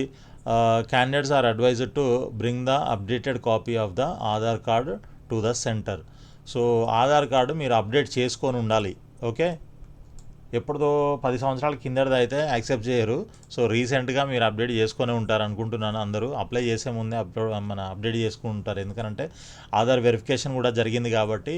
candidates are advised to bring the updated copy of the Aadhaar card to the centre. So Aadhaar card మీరు అప్డేట్ చేసుకొని ఉండాలి. ఓకే, ఎప్పుడుదో 10 సంవత్సరాల కిందది అయితే యాక్సెప్ట్ చేయరు. సో రీసెంట్గా మీరు అప్డేట్ చేసుకొని ఉంటారు అనుకుంటున్నాను. అందరూ అప్లై చేసే ముందే అప్డేట్ చేసుకుంటారు, ఎందుకంటే ఆధార్ వెరిఫికేషన్ కూడా జరిగింది కాబట్టి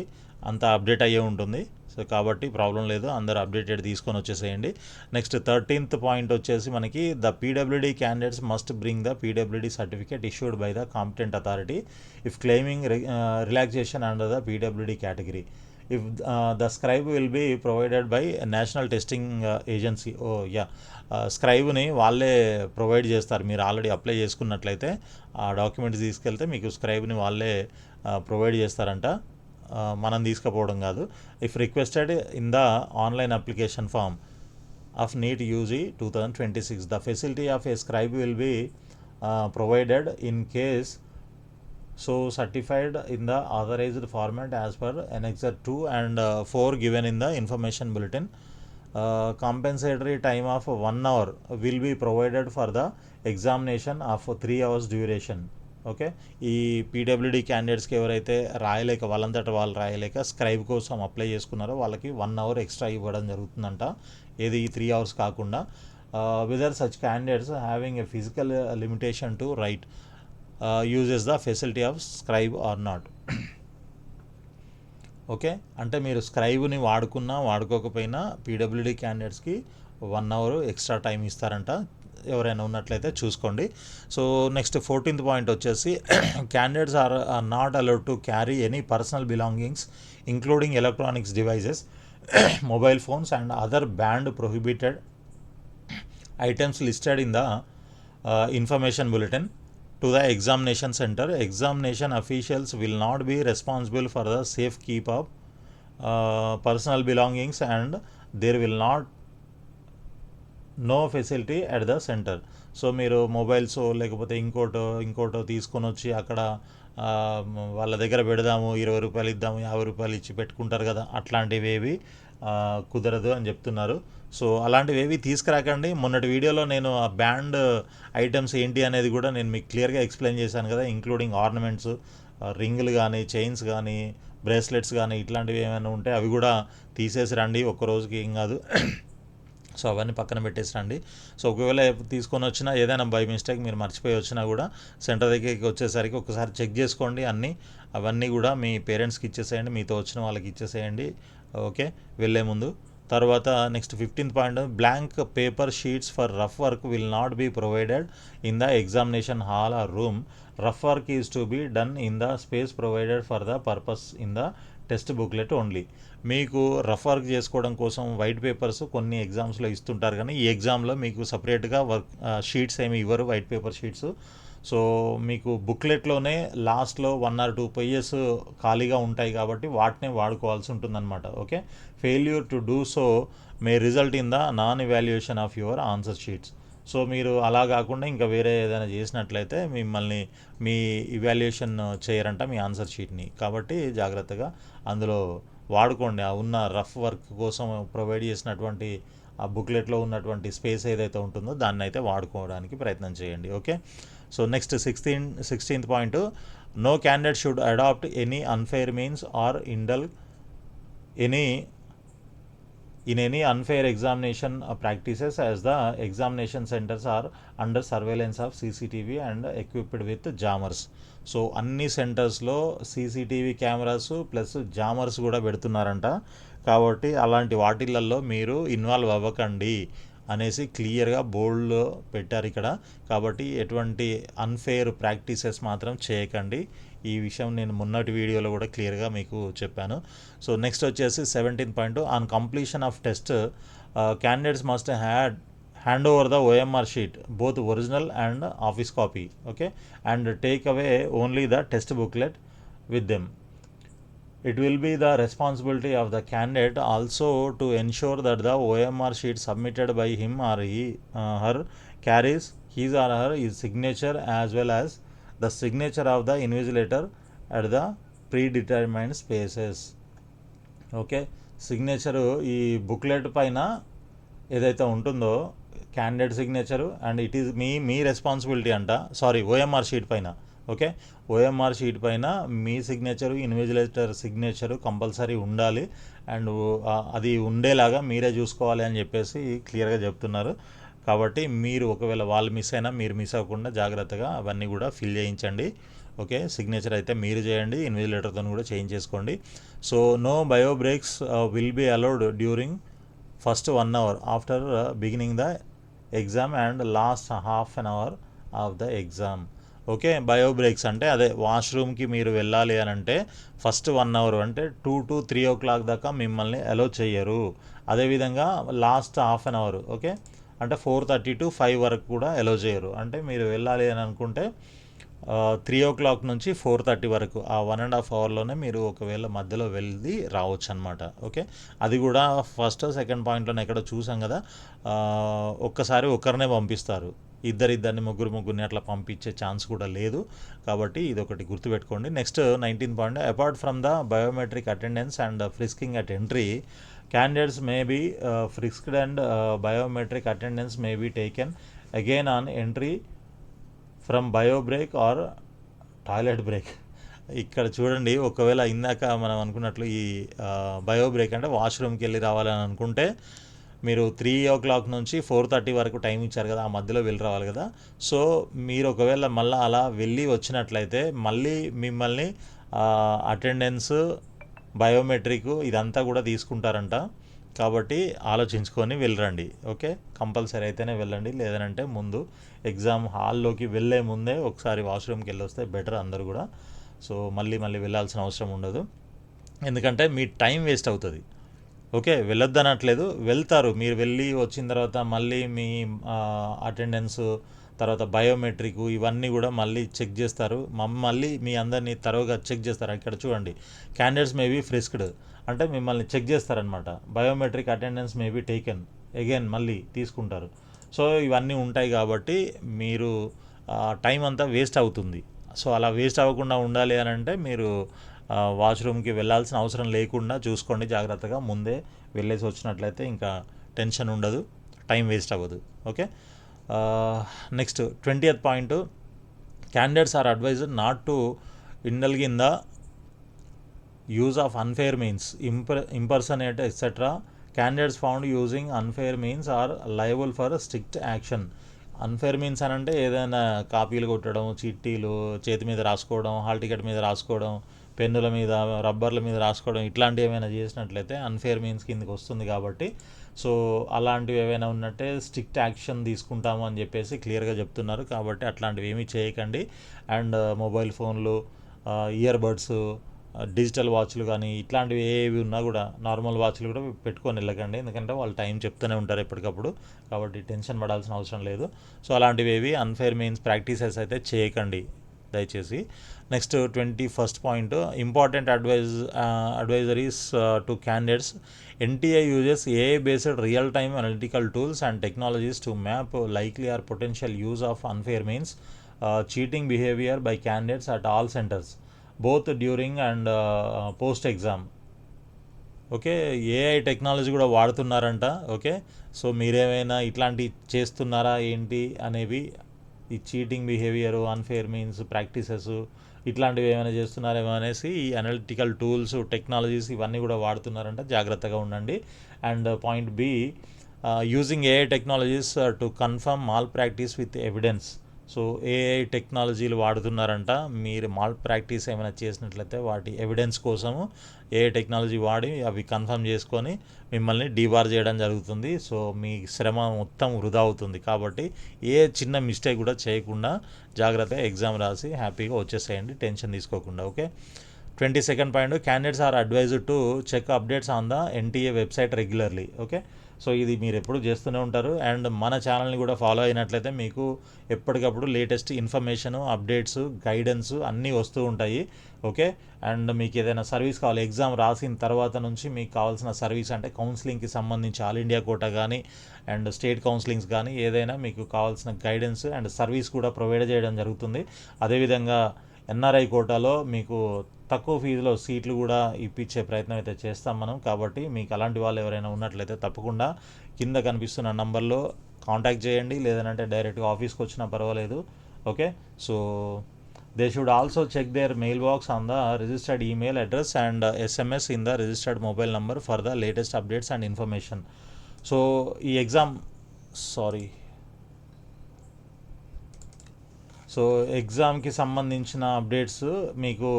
అంతా అప్డేట్ అయ్యే ఉంటుంది. సో కాబట్టి ప్రాబ్లం లేదు, అందరూ అప్డేటెడ్ తీసుకొని వచ్చేసేయండి. నెక్స్ట్ 13th పాయింట్ వచ్చేసి మనకి the PWD candidates must bring the PWD certificate issued by the competent authority if claiming relaxation under the PWD category. If the scribe will be provided by national testing agency. Oh yeah, స్క్రైబ్ని వాళ్ళే ప్రొవైడ్ చేస్తారు. మీరు ఆల్రెడీ అప్లై చేసుకున్నట్లయితే ఆ డాక్యుమెంట్స్ తీసుకెళ్తే మీకు స్క్రైబ్ని వాళ్ళే ప్రొవైడ్ చేస్తారంట, మనం తీసుకుపోవడం కాదు. If requested in the online application form of NEET UG 2026, the facility of a scribe will be provided in case so certified in the authorized format as per Annexure 2 and 4 given in the information bulletin. Compensatory time of 1 hour will be provided for the examination of 3 hours duration. Okay, ఈ పీడబ్ల్యూడీ క్యాండిడేట్స్కి ఎవరైతే రాయలేక వాళ్ళంతటా వాళ్ళు రాయలేక స్క్రైబ్ కోసం అప్లై చేసుకున్నారో వాళ్ళకి 1 అవర్ ఎక్స్ట్రా ఇవ్వడం జరుగుతుందంట, ఏది 3 అవర్స్ కాకుండా. Whether such candidates having a physical limitation to write uses the facility of scribe or not. Okay, అంటే మీరు స్క్రైబ్ని వాడుకున్నా వాడుకోకపోయినా పీడబ్ల్యూడీ క్యాండిడేట్స్కి 1 అవర్ ఎక్స్ట్రా టైం ఇస్తారంట, ఎవరైనా ఉన్నట్లయితే చూసుకోండి. సో నెక్స్ట్ 14th పాయింట్ వచ్చేసి candidates are not allowed to carry any personal belongings including electronics devices, mobile phones and other banned prohibited items listed in the information bulletin to the examination center. Examination officials will not be responsible for the safe keep of personal belongings and there will not no facility at the centre. So మీరు మొబైల్స్ లేకపోతే ఇంకోటో తీసుకొని వచ్చి అక్కడ వాళ్ళ దగ్గర పెడదాము, 20 రూపాయలు ఇద్దాము, 50 రూపాయలు ఇచ్చి పెట్టుకుంటారు కదా, అట్లాంటివి ఏవి కుదరదు అని చెప్తున్నారు. సో అలాంటివి ఏవి తీసుకురాకండి. మొన్నటి వీడియోలో నేను ఆ బ్యాండ్ ఐటమ్స్ ఏంటి అనేది కూడా నేను మీకు క్లియర్గా ఎక్స్ప్లెయిన్ చేశాను కదా, ఇంక్లూడింగ్ ఆర్నమెంట్స్, రింగులు కానీ, చైన్స్ కానీ, బ్రేస్లెట్స్ కానీ, ఇట్లాంటివి ఏమైనా ఉంటే అవి కూడా తీసేసి రండి, ఒక్కరోజుకి ఏం కాదు. సో అవన్నీ పక్కన పెట్టేసి రండి. సో ఒకవేళ తీసుకొని వచ్చినా ఏదైనా బై మిస్టేక్ మీరు మర్చిపోయి వచ్చినా కూడా సెంటర్ దగ్గరికి వచ్చేసరికి ఒకసారి చెక్ చేసుకోండి అవన్నీ కూడా మీ పేరెంట్స్కి ఇచ్చేసేయండి, మీతో వచ్చిన వాళ్ళకి ఇచ్చేసేయండి. ఓకే, వెళ్ళే ముందు. తర్వాత next 15th point, blank paper sheets for rough work will not be provided in the examination hall or room. Rough work is to be done in the space provided for the purpose in the text booklet only. మీకు రఫ్ వర్క్ చేసుకోవడం కోసం వైట్ పేపర్స్ కొన్ని ఎగ్జామ్స్లో ఇస్తుంటారు, కానీ ఈ ఎగ్జామ్లో మీకు సపరేట్గా వర్క్ షీట్స్ ఏమి ఇవ్వరు, వైట్ పేపర్ షీట్స్. సో మీకు బుక్లెట్లోనే లాస్ట్లో 1 or 2 పేజెస్ ఖాళీగా ఉంటాయి కాబట్టి వాటినే వాడుకోవాల్సి ఉంటుందన్నమాట. Okay, failure to do so May result in the non evaluation of your answer sheets. So మీరు అలా కాకుండా ఇంకా వేరే ఏదైనా చేసినట్లయితే మిమ్మల్ని మీ ఇవాల్యుయేషన్ చేయరంట మీ ఆన్సర్ షీట్ని. కాబట్టి జాగ్రత్తగా అందులో వాడుకోండి. ఆ ఉన్న రఫ్ వర్క్ కోసం ప్రొవైడ్ చేసినటువంటి ఆ బుక్లెట్లో ఉన్నటువంటి స్పేస్ ఏదైతే ఉంటుందో దాన్ని అయితే వాడుకోవడానికి ప్రయత్నం చేయండి. Okay, so next 16th point, no candidate should adapt any unfair means or indulge in any unfair examination practices as the examination centers are under surveillance of CCTV and equipped with jammers. So అన్ని సెంటర్స్లో CCTV కెమెరాస్ ప్లస్ జామర్స్ కూడా పెడుతున్నారంట, కాబట్టి అలాంటి వాటిలలో మీరు ఇన్వాల్వ్ అవ్వకండి అనేసి క్లియర్గా బోల్డ్లో పెట్టారు ఇక్కడ. కాబట్టి ఎటువంటి అన్ఫెయిర్ ప్రాక్టీసెస్ మాత్రం చేయకండి. ఈ విషయం నేను మొన్నటి వీడియోలో కూడా క్లియర్గా మీకు చెప్పాను. సో నెక్స్ట్ వచ్చేసి 17th point, on completion of test candidates must hand over the OMR sheet both original and office copy. Okay, and take away only the test booklet with them. It will be the responsibility of the candidate also to ensure that the OMR sheet submitted by him or her carries his or her signature as well as the signature of the invigilator at the predetermined spaces. Okay, signature ఈ బుక్లెట్ పైన ఏదైతే ఉంటుందో candidate signature and it is me responsibility అంట. OMR షీట్ పైన. ఓకే, OMR షీట్ పైన మీ సిగ్నేచరు, ఇన్విజిలేటర్ సిగ్నేచరు కంపల్సరీ ఉండాలి అండ్ అది ఉండేలాగా మీరే చూసుకోవాలి అని చెప్పేసి క్లియర్గా చెప్తున్నారు. కాబట్టి మీరు ఒకవేళ వాళ్ళు మిస్ అయినా మీరు మిస్ అవ్వకుండా జాగ్రత్తగా అవన్నీ కూడా ఫిల్ చేయించండి. ఓకే, సిగ్నేచర్ అయితే మీరు చేయండి, ఇన్విజిలేటర్తో కూడా చేయించేసుకోండి. So no bio breaks will be allowed during first 1 hour after beginning the exam and last half an hour of the exam. Okay, bio breaks అంటే అదే వాష్రూమ్కి మీరు వెళ్ళాలి అని అంటే ఫస్ట్ 1 అవర్ అంటే 2 to 3 o'clock దాకా మిమ్మల్ని అలో చేయరు. అదేవిధంగా last half an hour okay, అంటే 4:30 to 5 వరకు కూడా అలో చేయరు. అంటే మీరు వెళ్ళాలి అని అనుకుంటే 3 o'clock నుంచి 4:30 వరకు ఆ 1.5 అవర్లోనే మీరు ఒకవేళ మధ్యలో వెళ్ళి రావచ్చు అనమాట. ఓకే, అది కూడా ఫస్ట్ సెకండ్ పాయింట్లోనే ఎక్కడో చూసాం కదా, ఒక్కసారి ఒకరినే పంపిస్తారు, ఇద్దరిని ముగ్గురిని అట్లా పంపించే ఛాన్స్ కూడా లేదు. కాబట్టి ఇది ఒకటి గుర్తుపెట్టుకోండి. Next 19 point, apart from the biometric attendance and frisking at entry, candidates may be frisked and biometric attendance may be taken again on entry from bio break are toilet break. ఇక్కడ చూడండి, ఒకవేళ ఇందాక మనం అనుకున్నట్లు ఈ బయో బ్రేక్ అంటే వాష్రూమ్కి వెళ్ళి రావాలని అనుకుంటే మీరు 3 o'clock నుంచి 4:30 వరకు టైం ఇచ్చారు కదా, ఆ మధ్యలో వెళ్ళి రావాలి కదా. సో మీరు ఒకవేళ మళ్ళీ అలా వెళ్ళి వచ్చినట్లయితే మళ్ళీ మిమ్మల్ని అటెండెన్స్, బయోమెట్రిక్ ఇదంతా కూడా తీసుకుంటారంట. కాబట్టి ఆలోచించుకొని వెళ్ళరండి. ఓకే, కంపల్సరీ అయితేనే వెళ్ళండి, లేదనంటే ముందు ఎగ్జామ్ హాల్లోకి వెళ్ళే ముందే ఒకసారి వాష్రూమ్కి వెళ్ళి వస్తే బెటర్ అందరు కూడా. సో మళ్ళీ వెళ్ళాల్సిన అవసరం ఉండదు, ఎందుకంటే మీ టైం వేస్ట్ అవుతుంది. ఓకే, వెళ్ళొద్దనట్లేదు, వెళ్తారు. మీరు వెళ్ళి వచ్చిన తర్వాత మళ్ళీ మీ అటెండెన్స్, తర్వాత బయోమెట్రిక్ ఇవన్నీ కూడా మళ్ళీ చెక్ చేస్తారు. మళ్ళీ మీ అందరినీ తరోగా చెక్ చేస్తారు. ఇక్కడ చూడండి, క్యాండిడేట్స్ మే బీ ఫ్రిస్క్డ్ అంటే మిమ్మల్ని చెక్ చేస్తారనమాట. Biometric attendance may be taken again మళ్ళీ తీసుకుంటారు. సో ఇవన్నీ ఉంటాయి కాబట్టి మీరు టైం అంతా వేస్ట్ అవుతుంది. సో అలా వేస్ట్ అవ్వకుండా ఉండాలి అని అంటే మీరు వాష్రూమ్కి వెళ్ళాల్సిన అవసరం లేకుండా చూసుకోండి జాగ్రత్తగా. ముందే వెళ్ళేసి వచ్చినట్లయితే ఇంకా టెన్షన్ ఉండదు, టైం వేస్ట్ అవ్వదు. Okay, next 20th point, candidates are advised not to indulge in the use of unfair means, impersonate etcetera. Candidates found using unfair means are liable for strict action. Unfair means అని అంటే ఏదైనా కాపీలు కొట్టడం, చిట్టీలు చేతి మీద రాసుకోవడం, హాల్ టికెట్ మీద రాసుకోవడం, పెన్నుల మీద, రబ్బర్ల మీద రాసుకోవడం, ఇట్లాంటివి ఏమైనా చేసినట్లయితే అన్ఫేర్ మీన్స్ కిందకి వస్తుంది. కాబట్టి సో అలాంటివి ఏవైనా ఉన్నట్టే స్ట్రిక్ట్ యాక్షన్ తీసుకుంటాము అని చెప్పేసి క్లియర్గా చెప్తున్నారు. కాబట్టి అట్లాంటివి ఏమీ చేయకండి. అండ్ మొబైల్ ఫోన్లు, ఇయర్ బడ్స్, డిజిటల్ వాచ్లు కానీ ఇట్లాంటివి ఏవి ఉన్నా కూడా నార్మల్ వాచ్లు కూడా పెట్టుకొని వెళ్ళకండి, ఎందుకంటే వాళ్ళు టైం చెప్తూనే ఉంటారు ఎప్పటికప్పుడు. కాబట్టి టెన్షన్ పడాల్సిన అవసరం లేదు. సో అలాంటివి ఏవి అన్ఫేర్ మీన్స్ ప్రాక్టీసెస్ అయితే చేయకండి దయచేసి. Next 21st point, important advisories to candidates. NTA uses AI based real time analytical tools and technologies to map likely or potential use of unfair means cheating behaviour by candidates at all centres both during and post exam. Okay, AI technology కూడా వాడుతున్నారంట. ఓకే, సో మీరేమైనా ఇట్లాంటి చేస్తున్నారా ఏంటి అనేవి, ఈ cheating behaviour, unfair means practices ఇట్లాంటివి ఏమైనా చేస్తున్నారేమో అనేసి ఈ అనలిటికల్ టూల్స్, టెక్నాలజీస్ ఇవన్నీ కూడా వాడుతున్నారంట, జాగ్రత్తగా ఉండండి. And point B, using AI technologies to confirm malpractice with evidence. So AI టెక్నాలజీలు వాడుతున్నారంట, మీరు మాల్ ప్రాక్టీస్ ఏమైనా చేసినట్లయితే వాటి ఎవిడెన్స్ కోసము ఏఐ టెక్నాలజీ వాడి అవి కన్ఫర్మ్ చేసుకొని మిమ్మల్ని డీబార్ చేయడం జరుగుతుంది. సో మీ శ్రమ మొత్తం వృధా అవుతుంది. కాబట్టి ఏ చిన్న మిస్టేక్ కూడా చేయకుండా జాగ్రత్తగా ఎగ్జామ్ రాసి హ్యాపీగా వచ్చేసేయండి, టెన్షన్ తీసుకోకుండా. Okay, 22nd point, candidates are advised to check updates on the NTA website regularly. Okay, so ఇది మీరు ఎప్పుడు చేస్తూనే ఉంటారు. అండ్ మన ఛానల్ని కూడా ఫాలో అయినట్లయితే మీకు ఎప్పటికప్పుడు లేటెస్ట్ ఇన్ఫర్మేషను, అప్డేట్స్, గైడెన్స్ అన్నీ వస్తూ ఉంటాయి. ఓకే, అండ్ మీకు ఏదైనా సర్వీస్ కావాలి, ఎగ్జామ్ రాసిన తర్వాత నుంచి మీకు కావాల్సిన సర్వీస్ అంటే కౌన్సిలింగ్కి సంబంధించి ఆల్ ఇండియా కోటా కానీ అండ్ స్టేట్ కౌన్సిలింగ్స్ కానీ ఏదైనా మీకు కావాల్సిన గైడెన్స్ అండ్ సర్వీస్ కూడా ప్రొవైడ్ చేయడం జరుగుతుంది. అదేవిధంగా ఎన్ఆర్ఐ కోటాలో మీకు తక్కువ ఫీజులో సీట్లు కూడా ఇప్పించే ప్రయత్నం అయితే చేస్తాం మనం. కాబట్టి మీకు అలాంటి వాళ్ళు ఎవరైనా ఉన్నట్లయితే తప్పకుండా కింద కనిపిస్తున్న నంబర్లో కాంటాక్ట్ చేయండి, లేదంటే డైరెక్ట్గా ఆఫీస్కి వచ్చినా పర్వాలేదు. Okay, so they should also check their mail box on the registered email address and SMS in the registered mobile number for the latest updates and information. So ఈ ఎగ్జామ్కి సంబంధించిన అప్డేట్స్ మీకు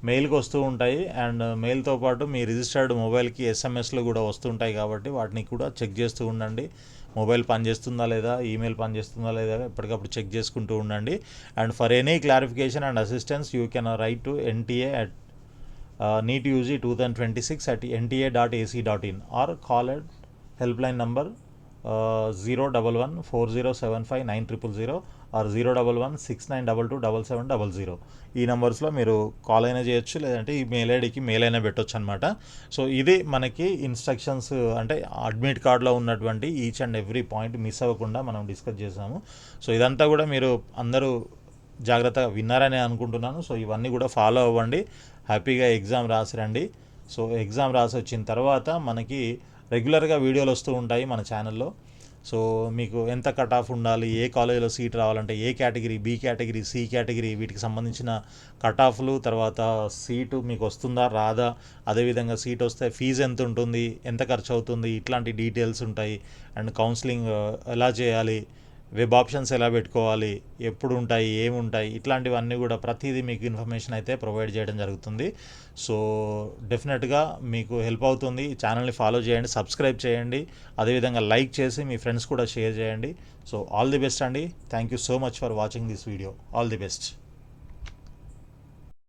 మెయిల్కి వస్తూ ఉంటాయి. అండ్ మెయిల్తో పాటు మీ రిజిస్టర్డ్ మొబైల్కి ఎస్ఎంఎస్లు కూడా వస్తుంటాయి కాబట్టి వాటిని కూడా చెక్ చేస్తూ ఉండండి. మొబైల్ పనిచేస్తుందా లేదా, ఈమెయిల్ పనిచేస్తుందా లేదా ఎప్పటికప్పుడు చెక్ చేసుకుంటూ ఉండండి. And for any clarification and assistance you can write to NTA at NEET UG 2026 at nta.ac.in or call at helpline number 01140759000 or 01169227700. ఈ నెంబర్స్లో మీరు కాల్ అయినా చేయొచ్చు, లేదంటే ఈ మెయిల్ ఐడికి మెయిల్ అయినా పెట్టొచ్చు అనమాట. సో ఇది మనకి ఇన్స్ట్రక్షన్స్, అంటే అడ్మిట్ కార్డులో ఉన్నటువంటి each and every point miss అవ్వకుండా మనం డిస్కస్ చేసాము. సో ఇదంతా కూడా మీరు అందరూ జాగ్రత్తగా విన్నారని అనుకుంటున్నాను. సో ఇవన్నీ కూడా ఫాలో అవ్వండి, హ్యాపీగా ఎగ్జామ్ రాసిరండి. సో ఎగ్జామ్ రాసి వచ్చిన తర్వాత మనకి రెగ్యులర్గా వీడియోలు వస్తూ ఉంటాయి మన ఛానల్లో. సో మీకు ఎంత కట్ ఆఫ్ ఉండాలి, ఏ కాలేజీలో సీట్ రావాలంటే, A category, B category, C category, వీటికి సంబంధించిన కట్ ఆఫ్లు, తర్వాత సీటు మీకు వస్తుందా రాదా, అదేవిధంగా సీట్ వస్తే ఫీజు ఎంత ఉంటుంది, ఎంత ఖర్చు అవుతుంది, ఇట్లాంటి డీటెయిల్స్ ఉంటాయి. అండ్ కౌన్సిలింగ్ ఎలా చేయాలి, వెబ్ ఆప్షన్స్ ఎలా పెట్టుకోవాలి, ఎప్పుడు ఉంటాయి, ఏముంటాయి, ఇట్లాంటివన్నీ కూడా ప్రతిదీ మీకు ఇన్ఫర్మేషన్ అయితే ప్రొవైడ్ చేయడం జరుగుతుంది. సో డెఫినెట్గా మీకు హెల్ప్ అవుతుంది. ఛానల్ని ఫాలో చేయండి, సబ్స్క్రైబ్ చేయండి, అదేవిధంగా లైక్ చేసి మీ ఫ్రెండ్స్ కూడా షేర్ చేయండి. సో ఆల్ ది బెస్ట్ అండి. Thank you so much for watching this video. All the best.